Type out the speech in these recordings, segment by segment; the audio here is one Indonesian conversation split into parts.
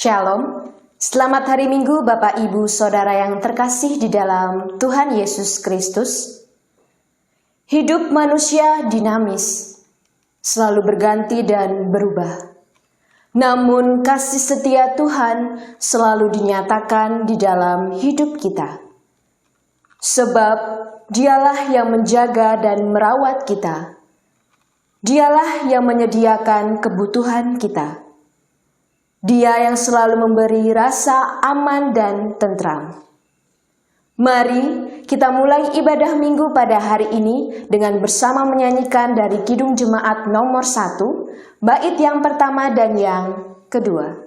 Shalom, selamat hari Minggu Bapak Ibu Saudara yang terkasih di dalam Tuhan Yesus Kristus. Hidup manusia dinamis, selalu berganti dan berubah. Namun kasih setia Tuhan selalu dinyatakan di dalam hidup kita. Sebab Dialah yang menjaga dan merawat kita. Dialah yang menyediakan kebutuhan kita. Dia yang selalu memberi rasa aman dan tentram. Mari kita mulai ibadah minggu pada hari ini dengan bersama menyanyikan dari Kidung Jemaat nomor 1, bait yang pertama dan yang kedua.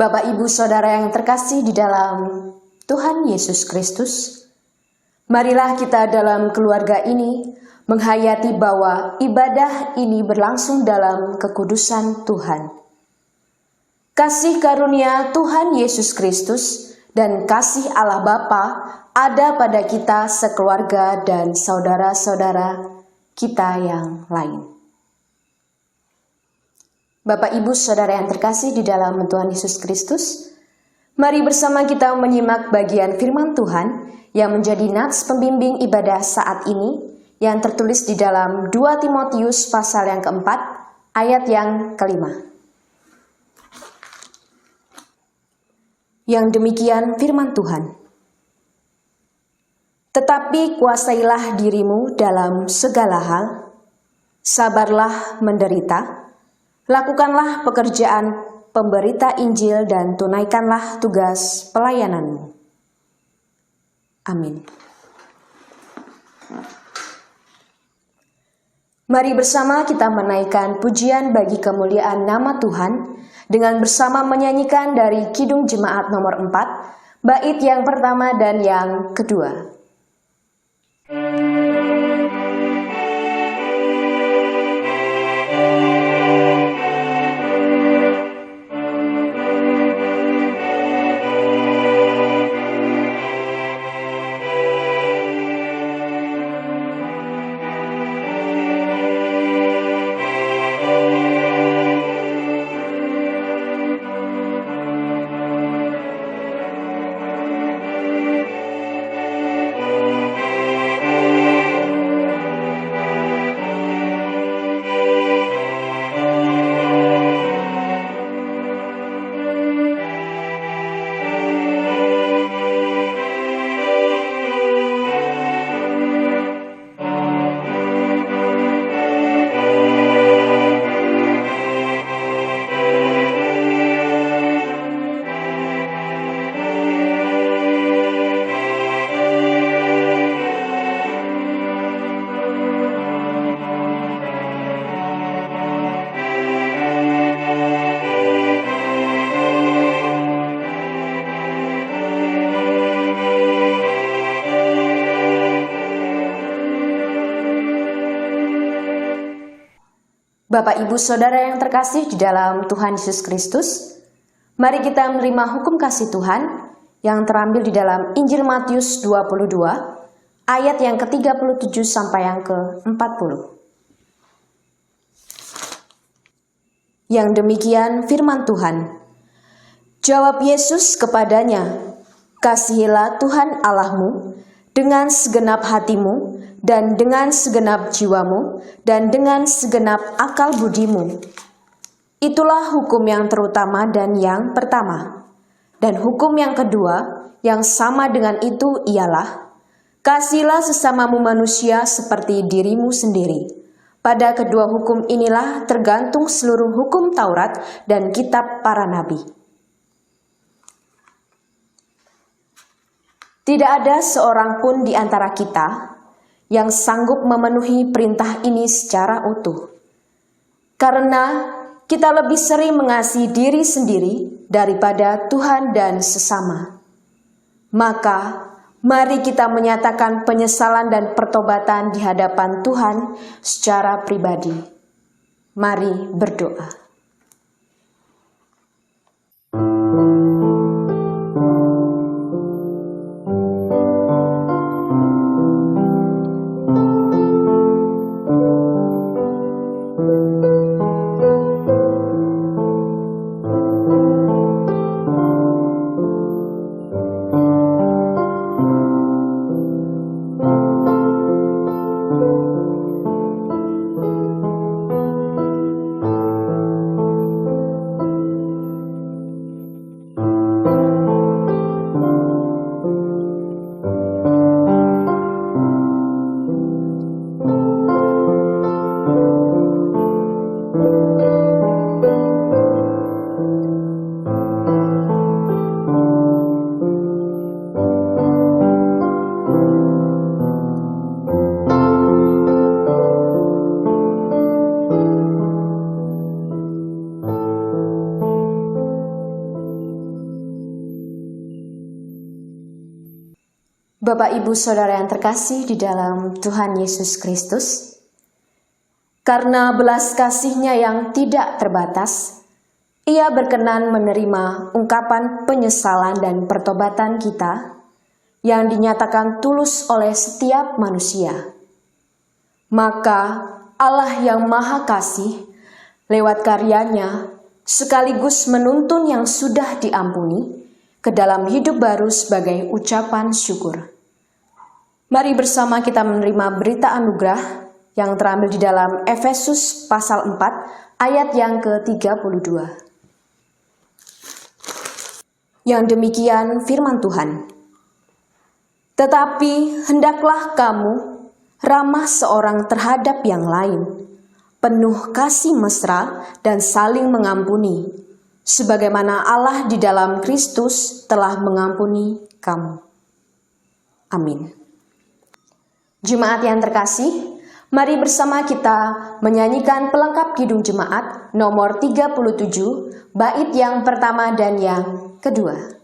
Bapak Ibu Saudara yang terkasih di dalam Tuhan Yesus Kristus, marilah kita dalam keluarga ini menghayati bahwa ibadah ini berlangsung dalam kekudusan Tuhan. Kasih karunia Tuhan Yesus Kristus dan kasih Allah Bapa ada pada kita sekeluarga dan saudara-saudara kita yang lain. Bapak Ibu Saudara yang terkasih di dalam Tuhan Yesus Kristus, mari bersama kita menyimak bagian firman Tuhan yang menjadi nats pembimbing ibadah saat ini yang tertulis di dalam 2 Timotius pasal yang keempat, ayat yang kelima. Yang demikian firman Tuhan. Tetapi kuasailah dirimu dalam segala hal, sabarlah menderita, lakukanlah pekerjaan pemberita Injil dan tunaikanlah tugas pelayananmu. Amin. Mari bersama kita menaikkan pujian bagi kemuliaan nama Tuhan dengan bersama menyanyikan dari Kidung Jemaat nomor 4, bait yang pertama dan yang kedua. Bapak, Ibu, Saudara yang terkasih di dalam Tuhan Yesus Kristus, mari kita menerima hukum kasih Tuhan yang terambil di dalam Injil Matius 22, ayat yang ke-37 sampai yang ke-40. Yang demikian firman Tuhan. Jawab Yesus kepadanya, "Kasihilah Tuhan Allahmu dengan segenap hatimu, dan dengan segenap jiwamu, dan dengan segenap akal budimu. Itulah hukum yang terutama dan yang pertama. Dan hukum yang kedua, yang sama dengan itu ialah, kasihilah sesamamu manusia seperti dirimu sendiri. Pada kedua hukum inilah tergantung seluruh hukum Taurat dan kitab para nabi." Tidak ada seorang pun di antara kita yang sanggup memenuhi perintah ini secara utuh. Karena kita lebih sering mengasihi diri sendiri daripada Tuhan dan sesama. Maka, mari kita menyatakan penyesalan dan pertobatan di hadapan Tuhan secara pribadi. Mari berdoa. Bapak, Ibu, Saudara yang terkasih di dalam Tuhan Yesus Kristus, karena belas kasih-Nya yang tidak terbatas, Ia berkenan menerima ungkapan penyesalan dan pertobatan kita yang dinyatakan tulus oleh setiap manusia. Maka Allah yang Maha Kasih lewat karyanya sekaligus menuntun yang sudah diampuni ke dalam hidup baru sebagai ucapan syukur. Mari bersama kita menerima berita anugerah yang terambil di dalam Efesus pasal 4 ayat yang ke-32. Yang demikian firman Tuhan. Tetapi hendaklah kamu ramah seorang terhadap yang lain, penuh kasih mesra dan saling mengampuni, sebagaimana Allah di dalam Kristus telah mengampuni kamu. Amin. Jemaat yang terkasih, mari bersama kita menyanyikan pelengkap kidung jemaat nomor 37, bait yang pertama dan yang kedua.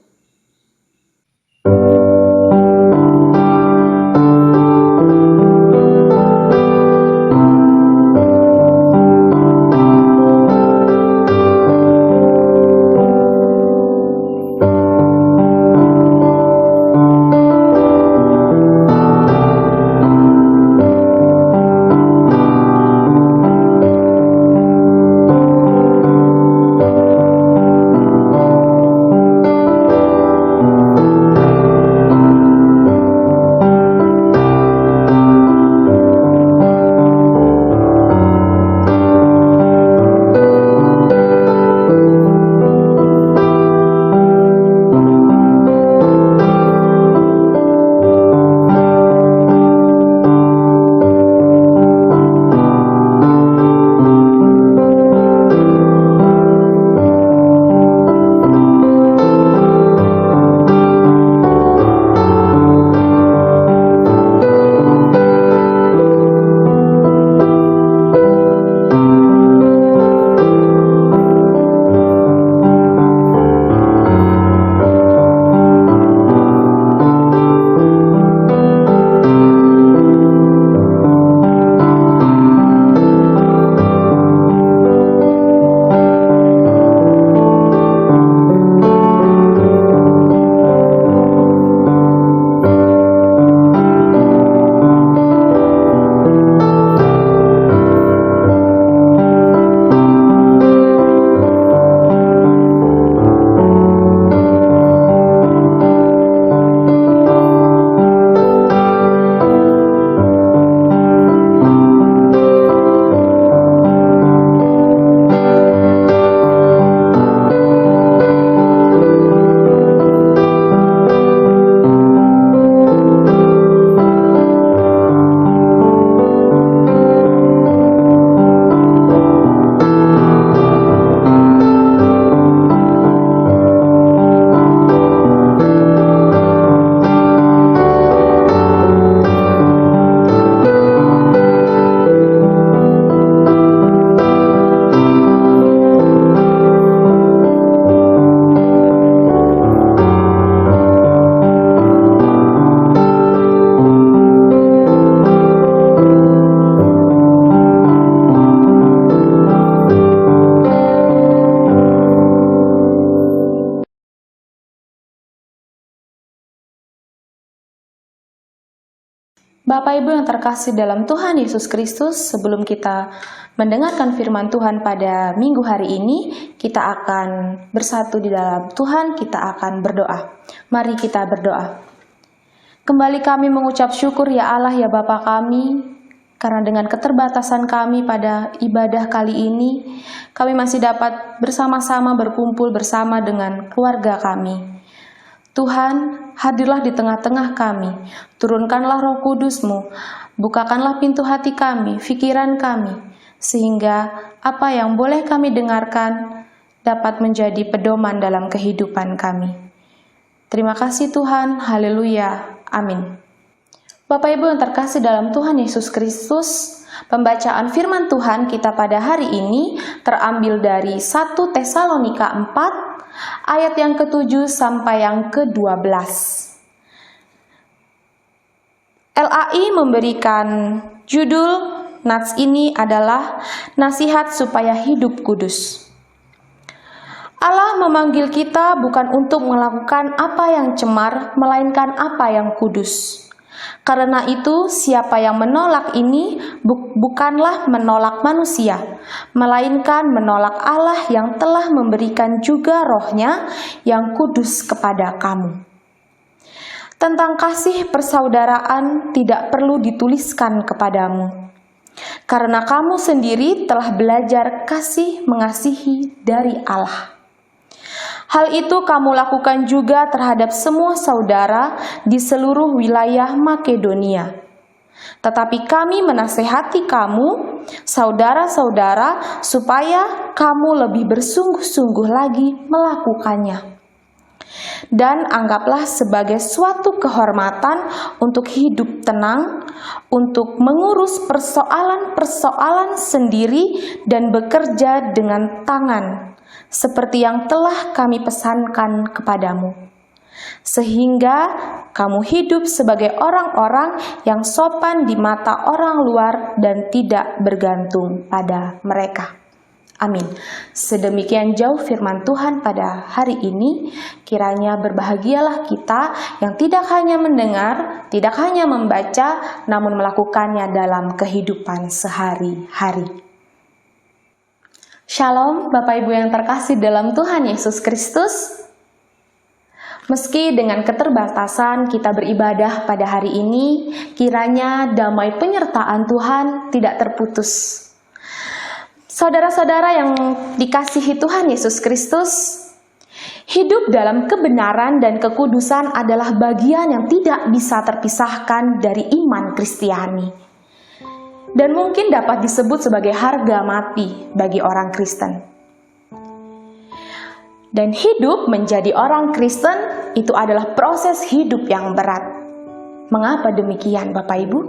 Bapak Ibu yang terkasih dalam Tuhan Yesus Kristus, sebelum kita mendengarkan firman Tuhan pada minggu hari ini, kita akan bersatu di dalam Tuhan, kita akan berdoa. Mari kita berdoa. Kembali kami mengucap syukur ya Allah ya Bapa kami, karena dengan keterbatasan kami pada ibadah kali ini, kami masih dapat bersama-sama berkumpul bersama dengan keluarga kami. Tuhan, hadirlah di tengah-tengah kami, turunkanlah Roh Kudus-Mu, bukakanlah pintu hati kami, pikiran kami, sehingga apa yang boleh kami dengarkan dapat menjadi pedoman dalam kehidupan kami. Terima kasih Tuhan, haleluya, amin. Bapak Ibu yang terkasih dalam Tuhan Yesus Kristus, pembacaan firman Tuhan kita pada hari ini terambil dari 1 Tesalonika 4, ayat yang ke-7 sampai yang ke-12. LAI memberikan judul nats ini adalah Nasihat Supaya Hidup Kudus. Allah memanggil kita bukan untuk melakukan apa yang cemar, melainkan apa yang kudus. Karena itu, siapa yang menolak ini bukanlah menolak manusia, melainkan menolak Allah yang telah memberikan juga Roh-Nya yang kudus kepada kamu. Tentang kasih persaudaraan tidak perlu dituliskan kepadamu, karena kamu sendiri telah belajar kasih mengasihi dari Allah. Hal itu kamu lakukan juga terhadap semua saudara di seluruh wilayah Makedonia. Tetapi kami menasehati kamu, saudara-saudara, supaya kamu lebih bersungguh-sungguh lagi melakukannya. Dan anggaplah sebagai suatu kehormatan untuk hidup tenang, untuk mengurus persoalan-persoalan sendiri dan bekerja dengan tangan, seperti yang telah kami pesankan kepadamu, sehingga kamu hidup sebagai orang-orang yang sopan di mata orang luar dan tidak bergantung pada mereka. Amin. Sedemikian jauh firman Tuhan pada hari ini. Kiranya berbahagialah kita yang tidak hanya mendengar, tidak hanya membaca, namun melakukannya dalam kehidupan sehari-hari. Shalom Bapak Ibu yang terkasih dalam Tuhan Yesus Kristus. Meski dengan keterbatasan kita beribadah pada hari ini, kiranya damai penyertaan Tuhan tidak terputus. Saudara-saudara yang dikasihi Tuhan Yesus Kristus, hidup dalam kebenaran dan kekudusan adalah bagian yang tidak bisa terpisahkan dari iman Kristiani. Dan mungkin dapat disebut sebagai harga mati bagi orang Kristen. Dan hidup menjadi orang Kristen itu adalah proses hidup yang berat. Mengapa demikian Bapak Ibu?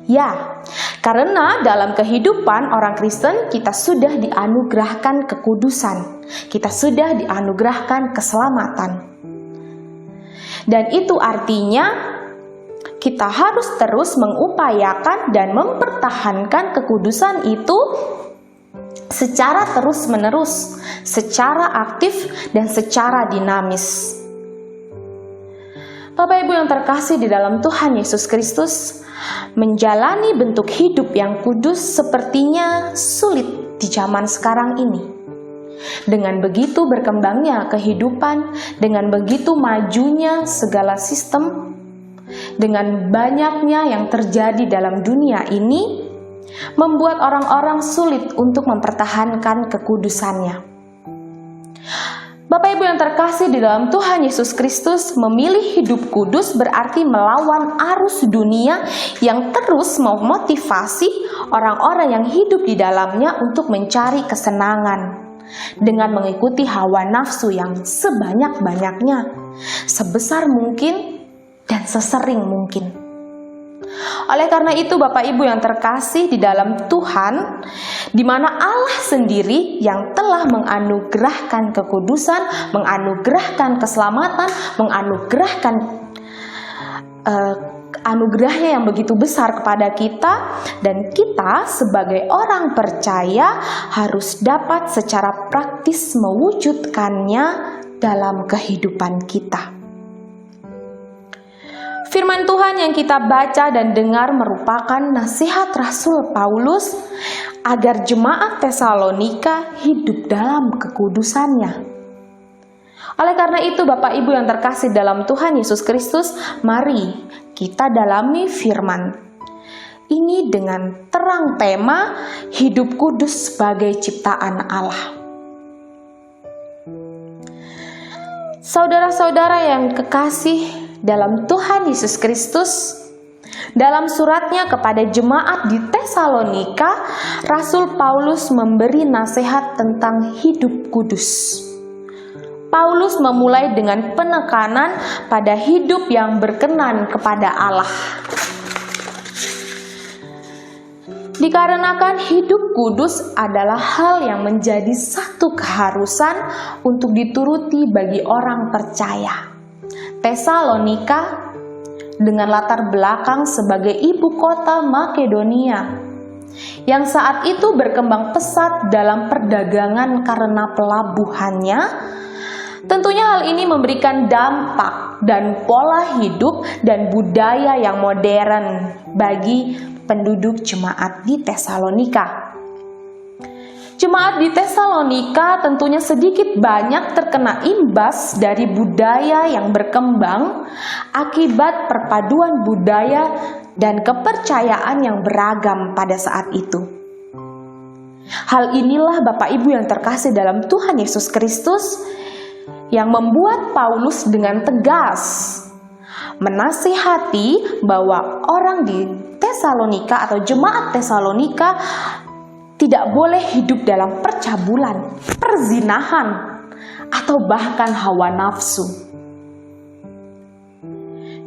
Ya, karena dalam kehidupan orang Kristen kita sudah dianugerahkan kekudusan. Kita sudah dianugerahkan keselamatan. Dan itu artinya kita harus terus mengupayakan dan mempertahankan kekudusan itu secara terus-menerus, secara aktif dan secara dinamis. Bapak Ibu yang terkasih di dalam Tuhan Yesus Kristus, menjalani bentuk hidup yang kudus sepertinya sulit di zaman sekarang ini. Dengan begitu berkembangnya kehidupan, dengan begitu majunya segala sistem, dengan banyaknya yang terjadi dalam dunia ini, membuat orang-orang sulit untuk mempertahankan kekudusannya. Bapak Ibu yang terkasih di dalam Tuhan Yesus Kristus, memilih hidup kudus berarti melawan arus dunia yang terus memotivasi orang-orang yang hidup di dalamnya untuk mencari kesenangan dengan mengikuti hawa nafsu yang sebanyak-banyaknya, sebesar mungkin dan sesering mungkin. Oleh karena itu Bapak Ibu yang terkasih di dalam Tuhan, di mana Allah sendiri yang telah menganugerahkan kekudusan, menganugerahkan keselamatan, menganugerahkan anugerahnya yang begitu besar kepada kita, dan kita sebagai orang percaya harus dapat secara praktis mewujudkannya dalam kehidupan kita. Firman Tuhan yang kita baca dan dengar merupakan nasihat Rasul Paulus agar jemaat Tesalonika hidup dalam kekudusannya. Oleh karena itu, Bapak Ibu yang terkasih dalam Tuhan Yesus Kristus, mari kita dalami firman ini dengan terang tema hidup kudus sebagai ciptaan Allah. Saudara-saudara yang kekasih dalam Tuhan Yesus Kristus, dalam suratnya kepada jemaat di Tesalonika, Rasul Paulus memberi nasihat tentang hidup kudus. Paulus memulai dengan penekanan pada hidup yang berkenan kepada Allah. Dikarenakan hidup kudus adalah hal yang menjadi satu keharusan untuk dituruti bagi orang percaya. Tesalonika dengan latar belakang sebagai ibu kota Makedonia yang saat itu berkembang pesat dalam perdagangan karena pelabuhannya, tentunya hal ini memberikan dampak dan pola hidup dan budaya yang modern bagi penduduk jemaat di Tesalonika. Jemaat di Tesalonika tentunya sedikit banyak terkena imbas dari budaya yang berkembang akibat perpaduan budaya dan kepercayaan yang beragam pada saat itu. Hal inilah Bapak Ibu yang terkasih dalam Tuhan Yesus Kristus yang membuat Paulus dengan tegas menasihati bahwa orang di Tesalonika atau jemaat Tesalonika tidak boleh hidup dalam percabulan, perzinahan, atau bahkan hawa nafsu.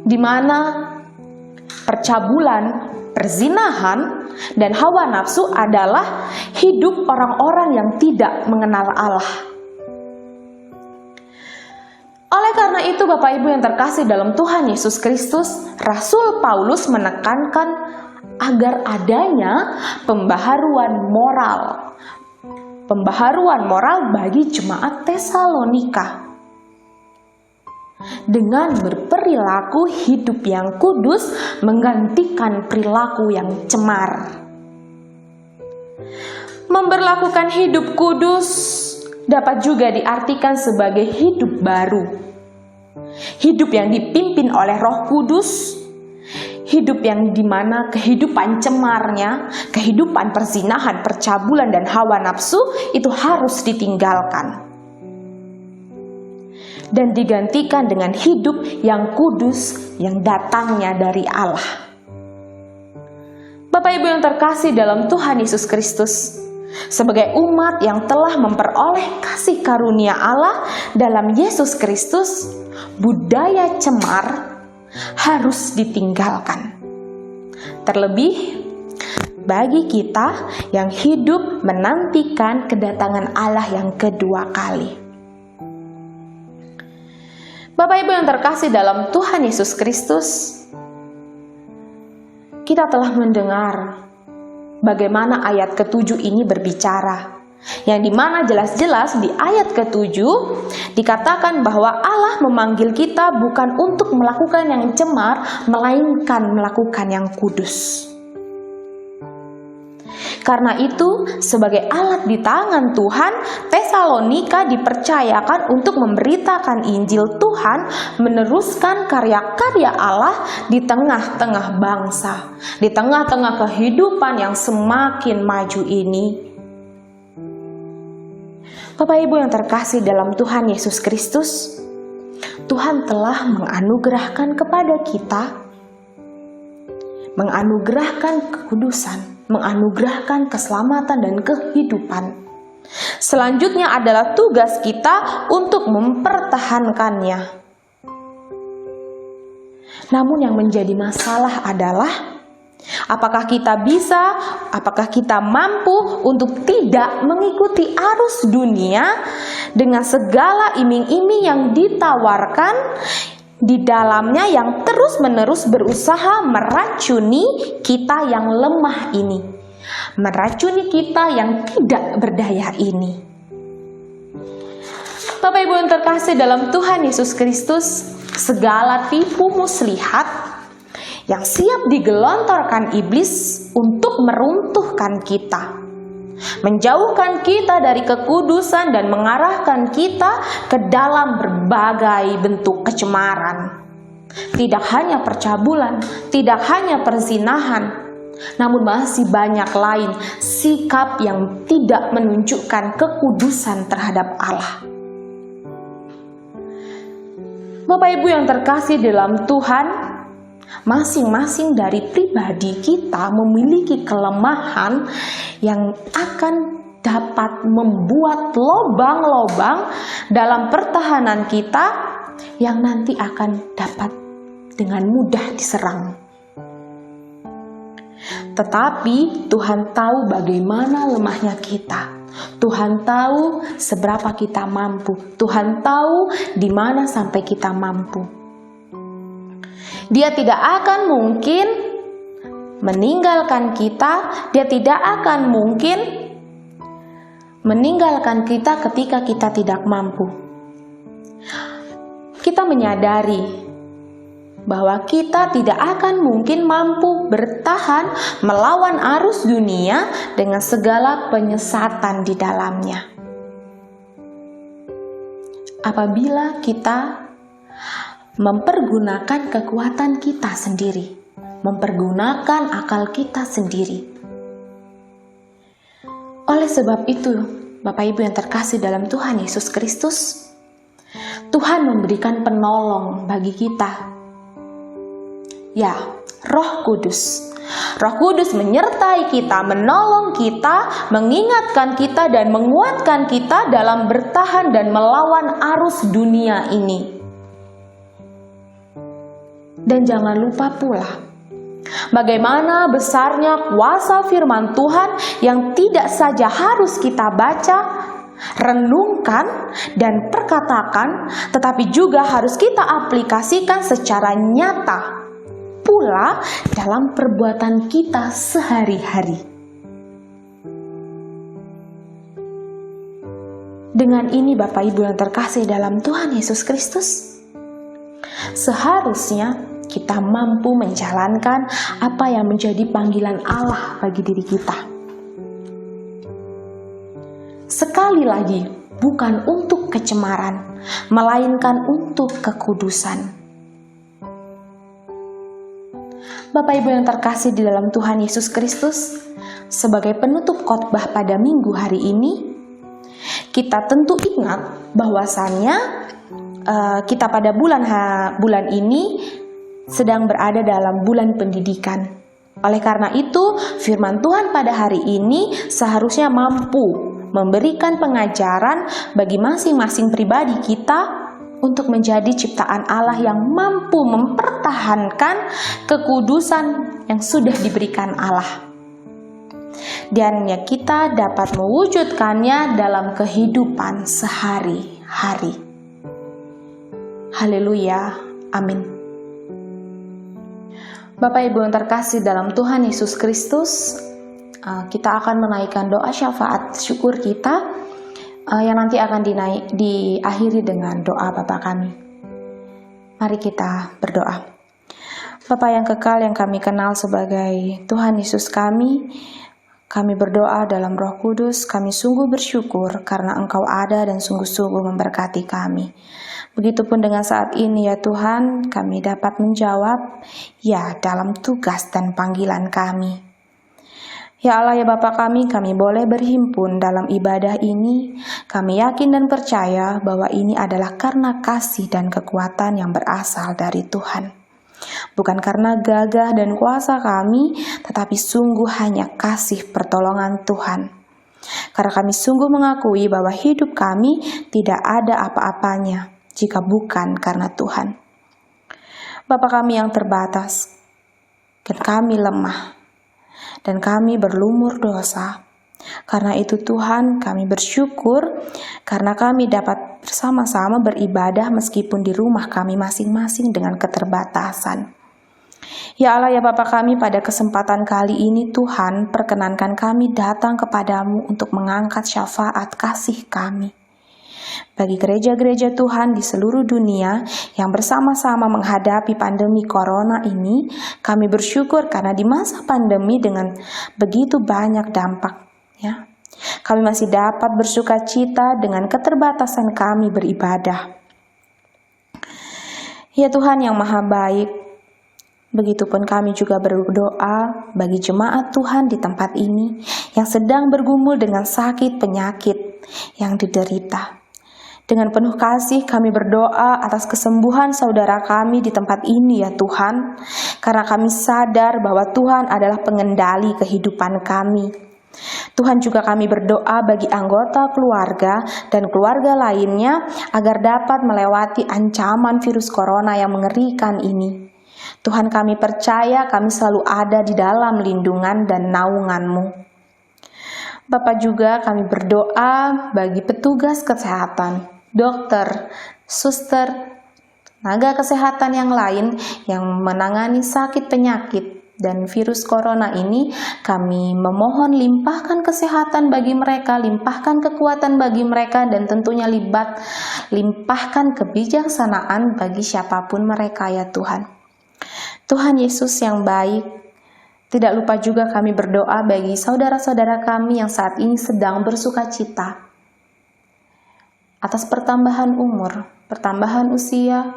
Di mana percabulan, perzinahan, dan hawa nafsu adalah hidup orang-orang yang tidak mengenal Allah. Oleh karena itu, Bapak Ibu yang terkasih dalam Tuhan Yesus Kristus, Rasul Paulus menekankan agar adanya pembaharuan moral bagi jemaat Tesalonika dengan berperilaku hidup yang kudus menggantikan perilaku yang cemar. Memberlakukan hidup kudus dapat juga diartikan sebagai hidup baru, hidup yang dipimpin oleh Roh Kudus, hidup yang dimana kehidupan cemarnya, kehidupan perzinahan, percabulan, dan hawa nafsu itu harus ditinggalkan dan digantikan dengan hidup yang kudus yang datangnya dari Allah. Bapak Ibu yang terkasih dalam Tuhan Yesus Kristus, sebagai umat yang telah memperoleh kasih karunia Allah dalam Yesus Kristus, budaya cemar harus ditinggalkan. Terlebih bagi kita yang hidup menantikan kedatangan Allah yang kedua kali. Bapak Ibu yang terkasih dalam Tuhan Yesus Kristus, kita telah mendengar bagaimana ayat ke-7 ini berbicara, yang dimana jelas-jelas di ayat ke-7 dikatakan bahwa Allah memanggil kita bukan untuk melakukan yang cemar, melainkan melakukan yang kudus. Karena itu, sebagai alat di tangan Tuhan, Tesalonika dipercayakan untuk memberitakan Injil Tuhan, meneruskan karya-karya Allah di tengah-tengah bangsa, di tengah-tengah kehidupan yang semakin maju ini. Bapak Ibu yang terkasih dalam Tuhan Yesus Kristus, Tuhan telah menganugerahkan kepada kita, menganugerahkan kekudusan, menganugerahkan keselamatan dan kehidupan. Selanjutnya adalah tugas kita untuk mempertahankannya. Namun yang menjadi masalah adalah apakah kita mampu untuk tidak mengikuti arus dunia dengan segala iming-iming yang ditawarkan di dalamnya, yang terus-menerus berusaha meracuni kita yang lemah ini, meracuni kita yang tidak berdaya ini. Bapak Ibu yang terkasih dalam Tuhan Yesus Kristus, segala tipu muslihat yang siap digelontorkan iblis untuk meruntuhkan kita, menjauhkan kita dari kekudusan dan mengarahkan kita ke dalam berbagai bentuk kecemaran. Tidak hanya percabulan, tidak hanya perzinahan, namun masih banyak lain sikap yang tidak menunjukkan kekudusan terhadap Allah. Bapak Ibu yang terkasih dalam Tuhan, masing-masing dari pribadi kita memiliki kelemahan yang akan dapat membuat lobang-lobang dalam pertahanan kita yang nanti akan dapat dengan mudah diserang. Tetapi Tuhan tahu bagaimana lemahnya kita. Tuhan tahu seberapa kita mampu. Tuhan tahu di mana sampai kita mampu. Dia tidak akan mungkin meninggalkan kita. Dia tidak akan mungkin meninggalkan kita ketika kita tidak mampu. Kita menyadari bahwa kita tidak akan mungkin mampu bertahan melawan arus dunia dengan segala penyesatan di dalamnya. Apabila kita mempergunakan kekuatan kita sendiri, mempergunakan akal kita sendiri. Oleh sebab itu, Bapak Ibu yang terkasih dalam Tuhan Yesus Kristus, Tuhan memberikan penolong bagi kita. Ya, Roh Kudus. Roh Kudus menyertai kita, menolong kita, mengingatkan kita dan menguatkan kita dalam bertahan dan melawan arus dunia ini. Dan jangan lupa pula bagaimana besarnya kuasa firman Tuhan yang tidak saja harus kita baca, renungkan, dan perkatakan, tetapi juga harus kita aplikasikan secara nyata pula dalam perbuatan kita sehari-hari. Dengan ini Bapak Ibu yang terkasih dalam Tuhan Yesus Kristus, seharusnya kita mampu menjalankan apa yang menjadi panggilan Allah bagi diri kita. Sekali lagi, bukan untuk kecemaran, melainkan untuk kekudusan. Bapak Ibu yang terkasih di dalam Tuhan Yesus Kristus, sebagai penutup khotbah pada minggu hari ini, kita tentu ingat bahwasannya kita pada bulan ini sedang berada dalam bulan pendidikan. Oleh karena itu, firman Tuhan pada hari ini seharusnya mampu memberikan pengajaran bagi masing-masing pribadi kita untuk menjadi ciptaan Allah yang mampu mempertahankan kekudusan yang sudah diberikan Allah. Dan ya, kita dapat mewujudkannya dalam kehidupan sehari-hari. Haleluya, amin. Bapak Ibu yang terkasih dalam Tuhan Yesus Kristus, kita akan menaikkan doa syafaat syukur kita yang nanti akan diakhiri dengan doa Bapa kami. Mari kita berdoa. Bapa yang kekal yang kami kenal sebagai Tuhan Yesus kami berdoa dalam Roh Kudus, kami sungguh bersyukur karena Engkau ada dan sungguh-sungguh memberkati kami. Begitupun dengan saat ini ya Tuhan, kami dapat menjawab ya dalam tugas dan panggilan kami. Ya Allah ya Bapa kami boleh berhimpun dalam ibadah ini. Kami yakin dan percaya bahwa ini adalah karena kasih dan kekuatan yang berasal dari Tuhan. Bukan karena gagah dan kuasa kami, tetapi sungguh hanya kasih pertolongan Tuhan. Karena kami sungguh mengakui bahwa hidup kami tidak ada apa-apanya jika bukan karena Tuhan. Bapa kami yang terbatas, dan kami lemah, dan kami berlumur dosa. Karena itu Tuhan, kami bersyukur karena kami dapat bersama-sama beribadah meskipun di rumah kami masing-masing dengan keterbatasan. Ya Allah ya Bapa kami, pada kesempatan kali ini Tuhan, perkenankan kami datang kepadamu untuk mengangkat syafaat kasih kami. Bagi gereja-gereja Tuhan di seluruh dunia yang bersama-sama menghadapi pandemi corona ini, kami bersyukur karena di masa pandemi dengan begitu banyak dampaknya, kami masih dapat bersukacita dengan keterbatasan kami beribadah. Ya Tuhan yang Maha Baik, begitupun kami juga berdoa bagi jemaat Tuhan di tempat ini yang sedang bergumul dengan sakit penyakit yang diderita. Dengan penuh kasih kami berdoa atas kesembuhan saudara kami di tempat ini ya Tuhan, karena kami sadar bahwa Tuhan adalah pengendali kehidupan kami. Tuhan juga kami berdoa bagi anggota keluarga dan keluarga lainnya agar dapat melewati ancaman virus corona yang mengerikan ini. Tuhan kami percaya kami selalu ada di dalam lindungan dan naungan-Mu. Bapa juga kami berdoa bagi petugas kesehatan, dokter, suster, tenaga kesehatan yang lain yang menangani sakit penyakit dan virus corona ini. Kami memohon limpahkan kesehatan bagi mereka, limpahkan kekuatan bagi mereka, dan tentunya limpahkan kebijaksanaan bagi siapapun mereka ya Tuhan. Tuhan Yesus yang baik, tidak lupa juga kami berdoa bagi saudara-saudara kami yang saat ini sedang bersukacita atas pertambahan umur, pertambahan usia,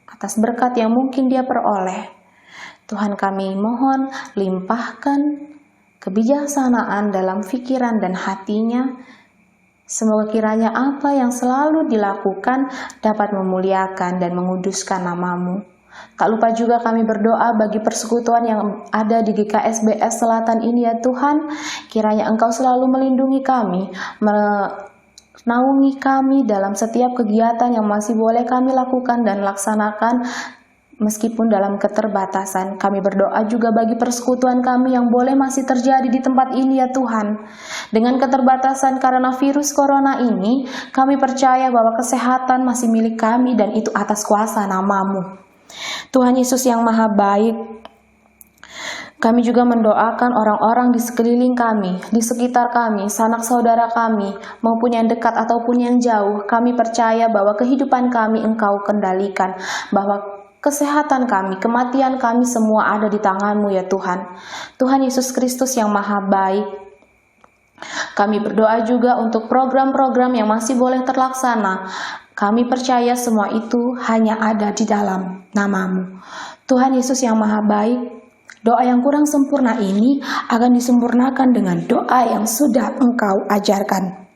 atas berkat yang mungkin dia peroleh. Tuhan kami mohon limpahkan kebijaksanaan dalam pikiran dan hatinya. Semoga kiranya apa yang selalu dilakukan dapat memuliakan dan menguduskan nama-Mu. Tak lupa juga kami berdoa bagi persekutuan yang ada di GKSBS Selatan ini ya Tuhan. Kiranya Engkau selalu melindungi kami, naungi kami dalam setiap kegiatan yang masih boleh kami lakukan dan laksanakan meskipun dalam keterbatasan. Kami berdoa juga bagi persekutuan kami yang boleh masih terjadi di tempat ini ya Tuhan. Dengan keterbatasan karena virus corona ini, kami percaya bahwa kesehatan masih milik kami dan itu atas kuasa nama-Mu. Tuhan Yesus yang Maha Baik, kami juga mendoakan orang-orang di sekeliling kami, di sekitar kami, sanak saudara kami, maupun yang dekat ataupun yang jauh. Kami percaya bahwa kehidupan kami Engkau kendalikan, bahwa kesehatan kami, kematian kami semua ada di tangan-Mu ya Tuhan. Tuhan Yesus Kristus yang Maha Baik, kami berdoa juga untuk program-program yang masih boleh terlaksana. Kami percaya semua itu hanya ada di dalam nama-Mu. Tuhan Yesus yang Maha Baik, doa yang kurang sempurna ini akan disempurnakan dengan doa yang sudah Engkau ajarkan.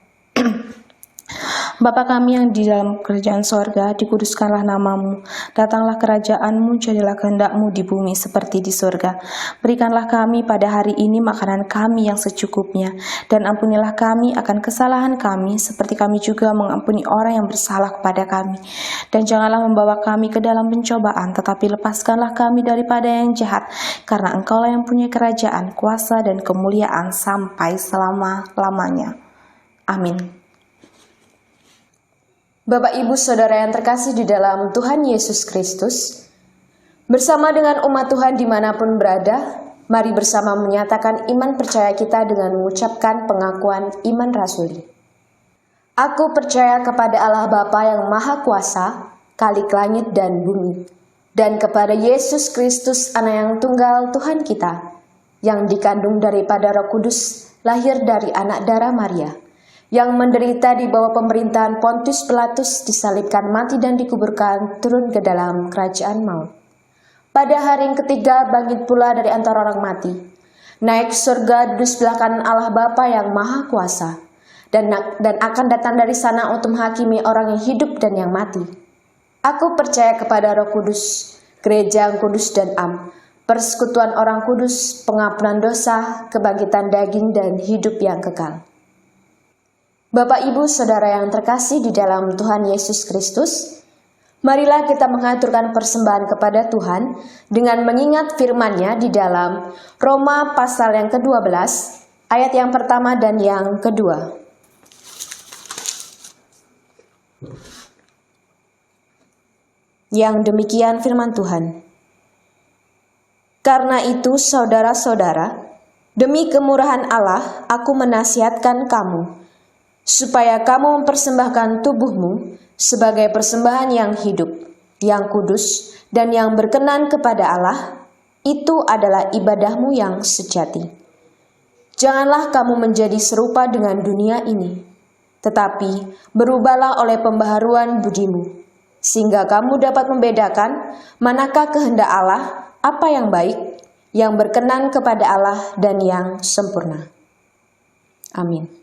Bapa kami yang di dalam kerajaan sorga, dikuduskanlah nama-Mu. Datanglah kerajaan-Mu, jadilah kehendak-Mu di bumi seperti di sorga. Berikanlah kami pada hari ini makanan kami yang secukupnya, dan ampunilah kami akan kesalahan kami, seperti kami juga mengampuni orang yang bersalah kepada kami. Dan janganlah membawa kami ke dalam pencobaan, tetapi lepaskanlah kami daripada yang jahat, karena Engkaulah yang punya kerajaan, kuasa, dan kemuliaan sampai selama-lamanya. Amin. Bapak Ibu Saudara yang terkasih di dalam Tuhan Yesus Kristus, bersama dengan umat Tuhan dimanapun berada, mari bersama menyatakan iman percaya kita dengan mengucapkan pengakuan iman rasuli. Aku percaya kepada Allah Bapa yang Maha Kuasa, Khalik langit dan bumi, dan kepada Yesus Kristus Anak yang tunggal Tuhan kita, yang dikandung daripada Roh Kudus, lahir dari anak darah Maria, yang menderita di bawah pemerintahan Pontius Pilatus, disalibkan, mati dan dikuburkan, turun ke dalam kerajaan maut. Pada hari yang ketiga bangkit pula dari antara orang mati, naik surga duduk sebelah kanan Allah Bapa yang Maha Kuasa, dan akan datang dari sana untuk menghakimi orang yang hidup dan yang mati. Aku percaya kepada Roh Kudus, gereja yang kudus dan am, persekutuan orang kudus, pengampunan dosa, kebangkitan daging dan hidup yang kekal. Bapak Ibu Saudara yang terkasih di dalam Tuhan Yesus Kristus, marilah kita mengaturkan persembahan kepada Tuhan dengan mengingat firman-Nya di dalam Roma pasal yang ke-12, ayat yang pertama dan yang kedua. Yang demikian firman Tuhan. Karena itu saudara-saudara, demi kemurahan Allah aku menasihatkan kamu, supaya kamu mempersembahkan tubuhmu sebagai persembahan yang hidup, yang kudus, dan yang berkenan kepada Allah. Itu adalah ibadahmu yang sejati. Janganlah kamu menjadi serupa dengan dunia ini, tetapi berubahlah oleh pembaharuan budimu, sehingga kamu dapat membedakan manakah kehendak Allah, apa yang baik, yang berkenan kepada Allah, dan yang sempurna. Amin.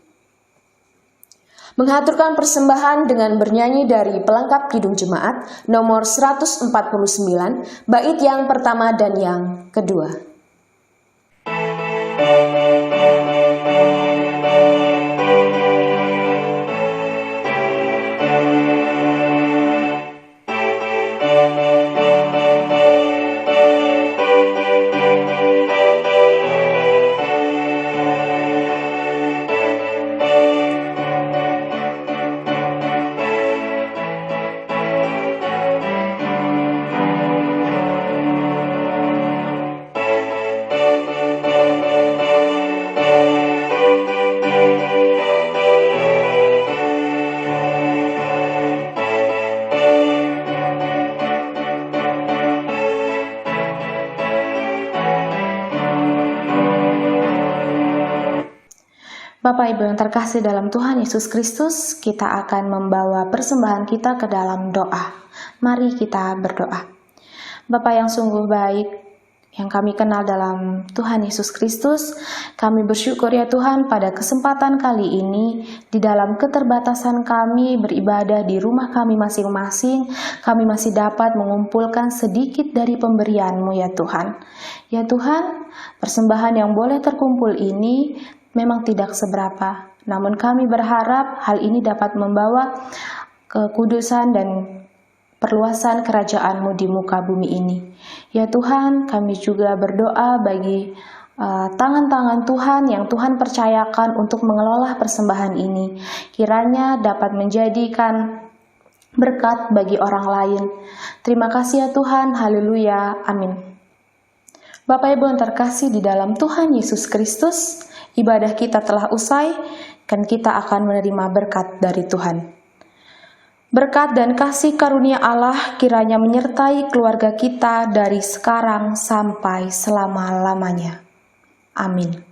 Mengaturkan persembahan dengan bernyanyi dari pelengkap Kidung Jemaat nomor 149, bait yang pertama dan yang kedua. Bapak Ibu yang terkasih dalam Tuhan Yesus Kristus, kita akan membawa persembahan kita ke dalam doa. Mari kita berdoa. Bapa yang sungguh baik, yang kami kenal dalam Tuhan Yesus Kristus, kami bersyukur ya Tuhan pada kesempatan kali ini, di dalam keterbatasan kami beribadah di rumah kami masing-masing, kami masih dapat mengumpulkan sedikit dari pemberian-Mu ya Tuhan. Ya Tuhan, persembahan yang boleh terkumpul ini memang tidak seberapa, namun kami berharap hal ini dapat membawa kekudusan dan perluasan kerajaan-Mu di muka bumi ini. Ya Tuhan, kami juga berdoa bagi tangan-tangan Tuhan yang Tuhan percayakan untuk mengelola persembahan ini. Kiranya dapat menjadikan berkat bagi orang lain. Terima kasih ya Tuhan, haleluya, amin. Bapak Ibu yang terkasih di dalam Tuhan Yesus Kristus, ibadah kita telah usai, dan kita akan menerima berkat dari Tuhan. Berkat dan kasih karunia Allah kiranya menyertai keluarga kita dari sekarang sampai selama-lamanya. Amin.